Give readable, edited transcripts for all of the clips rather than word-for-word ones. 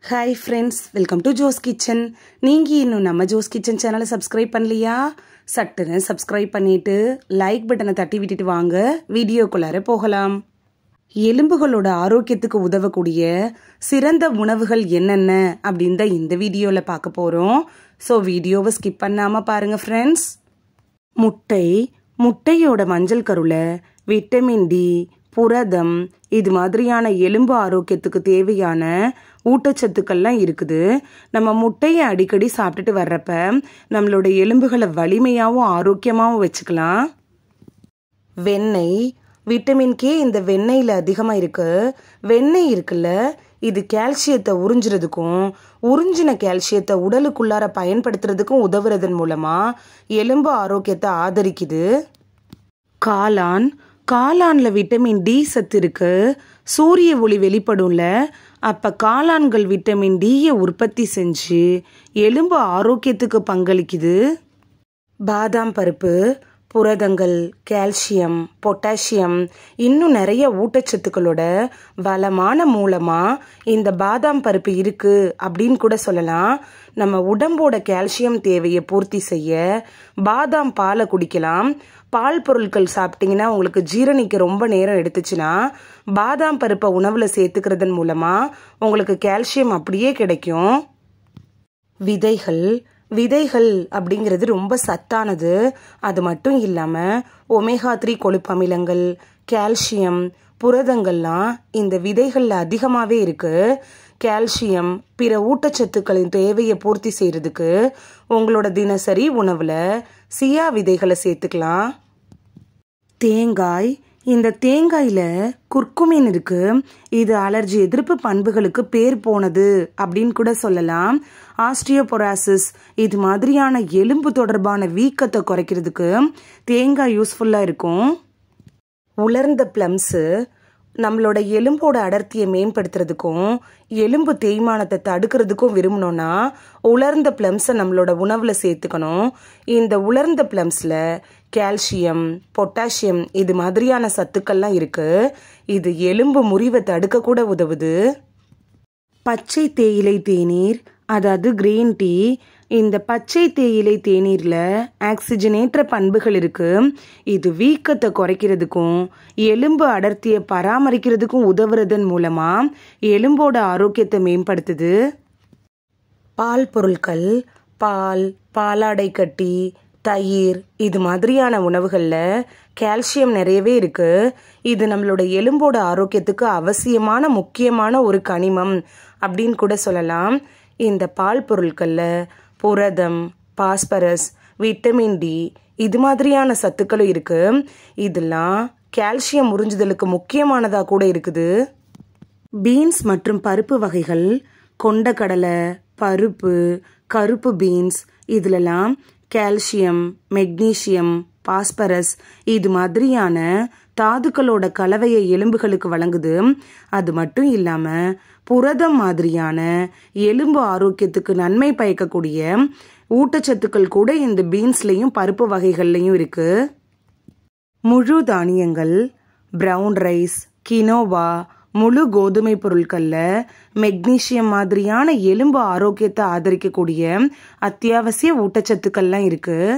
Hi friends, welcome to Jo's Kitchen. நீங்க இன்னும் நம்ம Jo's Kitchen சேனலை சப்ஸ்கிரைப் பண்ணலையா? சட்டுன்னு சப்ஸ்கிரைப் பண்ணிட்டு லைக் பட்டனை தட்டி விட்டுட்டு வாங்க வீடியோக்குள்ளார போகலாம். எலும்புகளோட ஆரோக்கியத்துக்கு உதவக்கூடிய சிறந்த உணவுகள் என்னென்ன அப்படின்னு தான் இந்த வீடியோவில் பார்க்க போகிறோம். ஸோ வீடியோவை ஸ்கிப் பண்ணாமல் பாருங்கள் ஃப்ரெண்ட்ஸ். முட்டையோட மஞ்சள் கருவில் விட்டமின் டி, புரதம், இது மாதிரியான எலும்பு ஆரோக்கியத்துக்கு தேவையான ஊட்டச்சத்துக்கள்லாம் இருக்குது. நம்ம முட்டையை அடிக்கடி சாப்பிட்டுட்டு வர்றப்ப நம்மளோட எலும்புகளை வலிமையாகவும் ஆரோக்கியமாகவும் வச்சுக்கலாம். வெண்ணெய், விட்டமின் கே இந்த வெண்ணெயில் அதிகமாக இருக்குது. வெண்ணெய் இருக்குல்ல, இது கால்சியத்தை உறிஞ்சுறதுக்கும் உறிஞ்சின கால்சியத்தை உடலுக்குள்ளார பயன்படுத்துறதுக்கும் உதவுறதன் மூலமாக எலும்பு ஆரோக்கியத்தை ஆதரிக்குது. காளான்ல விட்டமின் டி சத்து இருக்கு. சூரிய ஒளி வெளிப்படும்ல, அப்போ காளான்கள் விட்டமின் டியை உற்பத்தி செஞ்சு எலும்பு ஆரோக்கியத்துக்கு பங்களிக்குது. பாதாம் பருப்பு புரதங்கள், கால்சியம், பொட்டாசியம், இன்னும் நிறைய ஊட்டச்சத்துக்களோட வளமான மூலமாக இந்த பாதாம் பருப்பு இருக்குது அப்படின்னு கூட சொல்லலாம். நம்ம உடம்போட கால்சியம் தேவையை பூர்த்தி செய்ய பாதாம் பாலை குடிக்கலாம். பால் பொருட்கள் சாப்பிட்டீங்கன்னா உங்களுக்கு ஜீரணிக்க ரொம்ப நேரம் எடுத்துச்சுன்னா பாதாம் பருப்பை உணவில் சேர்த்துக்கிறதன் மூலமாக உங்களுக்கு கால்சியம் அப்படியே கிடைக்கும். விதைகள் அப்படிங்கிறது ரொம்ப சத்தானது. அது மட்டும் இல்லாமல் ஒமேகா 3 கொழுப்பு அமிலங்கள், கால்சியம், புரதங்கள்லாம் இந்த விதைகளில் அதிகமாகவே இருக்குது. கால்சியம் பிற ஊட்டச்சத்துக்களின் தேவையை பூர்த்தி செய்கிறதுக்கு உங்களோட தினசரி உணவில் சியா விதைகளை சேர்த்துக்கலாம். இந்த தேங்காயில் குர்குமின் இருக்கு. இது அலர்ஜி எதிர்ப்பு பண்புகளுக்கு பேர் போனது அப்படின்னு கூட சொல்லலாம். ஆஸ்டியோபொராசிஸ் இது மாதிரியான எலும்பு தொடர்பான வீக்கத்தை குறைக்கிறதுக்கு தேங்காய் யூஸ்ஃபுல்லாக இருக்கும். உலர்ந்த பிளம்ஸு நம்மளோட எலும்போட அடர்த்தியை மேம்படுத்துறதுக்கும் எலும்பு தேய்மானத்தை தடுக்கிறதுக்கும் விரும்பினோன்னா உலர்ந்த பிளம்ஸை நம்மளோட உணவில் சேர்த்துக்கணும். இந்த உலர்ந்த பிளம்ஸில் கால்சியம், பொட்டாசியம் இது மாதிரியான சத்துக்கள்லாம் இருக்குது. இது எலும்பு முறிவை தடுக்க கூட உதவுது. பச்சை தேயிலை தேநீர், அதாவது கிரீன் டீ. இந்த பச்சை தேயிலை தேநீரில் ஆக்சிஜனேற்ற பண்புகள் இருக்குது. இது வீக்கத்தை குறைக்கிறதுக்கும் எலும்பு அடர்த்தியை பராமரிக்கிறதுக்கும் உதவுறதன் மூலமாக எலும்போட ஆரோக்கியத்தை மேம்படுத்துது. பால் பொருட்கள், பாலாடை கட்டி, தயிர் இது மாதிரியான உணவுகளில் கால்சியம் நிறையவே இருக்குது. இது நம்மளோட எலும்போட ஆரோக்கியத்துக்கு அவசியமான முக்கியமான ஒரு கனிமம் அப்படின்னு கூட சொல்லலாம். இந்த பால் பொருட்களில் புரதம், பாஸ்பரஸ், விட்டமின் டி இது மாதிரியான சத்துக்களும் இருக்குது. இதெல்லாம் கால்சியம் உறிஞ்சுதலுக்கு முக்கியமானதாக கூட இருக்குது. பீன்ஸ் மற்றும் பருப்பு வகைகள், கொண்டக்கடலை, பருப்பு, கருப்பு பீன்ஸ் இதிலெல்லாம் கால்சியம், மெக்னீசியம், பாஸ்பரஸ் இது மாதிரியான தாதுக்களோட கலவையை எலும்புகளுக்கு வழங்குது. அது மட்டும் இல்லாமல் புரதம் மாதிரியான எலும்பு ஆரோக்கியத்துக்கு நன்மை பயக்கக்கூடிய ஊட்டச்சத்துக்கள் கூட இந்த பீன்ஸ்லையும் பருப்பு வகைகள்லையும் இருக்குது. முழு தானியங்கள், பிரவுன் ரைஸ், கினோவா, முழு கோதுமை பொருட்களில் மெக்னீசியம் மாதிரியான எலும்பு ஆரோக்கியத்தை ஆதரிக்கக்கூடிய அத்தியாவசிய ஊட்டச்சத்துக்கள்லாம் இருக்குது.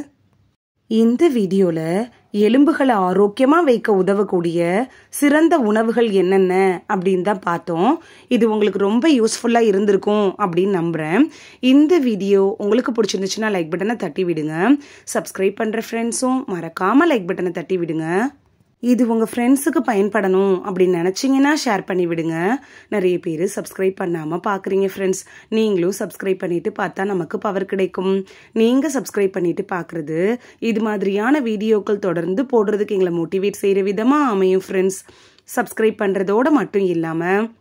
இந்த வீடியோவில் எலும்புகளை ஆரோக்கியமாக வைக்க உதவக்கூடிய சிறந்த உணவுகள் என்னென்ன அப்படின்னு தான் பார்த்தோம். இது உங்களுக்கு ரொம்ப யூஸ்ஃபுல்லாக இருந்திருக்கும் அப்படின்னு நம்புகிறேன். இந்த வீடியோ உங்களுக்கு பிடிச்சிருந்துச்சுன்னா லைக் பட்டனை தட்டி விடுங்க. சப்ஸ்கிரைப் பண்ணுற ஃப்ரெண்ட்ஸும் மறக்காமல் லைக் பட்டனை தட்டி விடுங்க. இது உங்கள் ஃப்ரெண்ட்ஸுக்கு பயன்படணும் அப்படின்னு நினச்சிங்கன்னா ஷேர் பண்ணி விடுங்க. நிறைய பேர் சப்ஸ்கிரைப் பண்ணாமல் பார்க்குறீங்க ஃப்ரெண்ட்ஸ். நீங்களும் சப்ஸ்கிரைப் பண்ணிவிட்டு பார்த்தா நமக்கு பவர் கிடைக்கும். நீங்கள் சப்ஸ்கிரைப் பண்ணிவிட்டு பார்க்குறது இது மாதிரியான வீடியோக்கள் தொடர்ந்து போடுறதுக்கு எங்களை மோட்டிவேட் செய்கிற விதமாக அமையும் ஃப்ரெண்ட்ஸ். சப்ஸ்கிரைப் பண்ணுறதோடு மட்டும் இல்லாமல்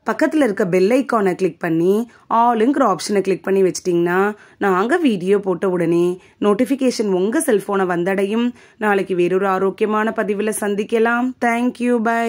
பக்கத்தில் இருக்க பெல் ஐக்கானை கிளிக் பண்ணி ஆளுங்கிற ஆப்ஷனை கிளிக் பண்ணி வச்சிட்டிங்கன்னா நாங்கள் வீடியோ போட்ட உடனே நோட்டிஃபிகேஷன் உங்கள் செல்ஃபோனை வந்தடையும். நாளைக்கு வேறொரு ஆரோக்கியமான பதிவில் சந்திக்கலாம். Thank you, by.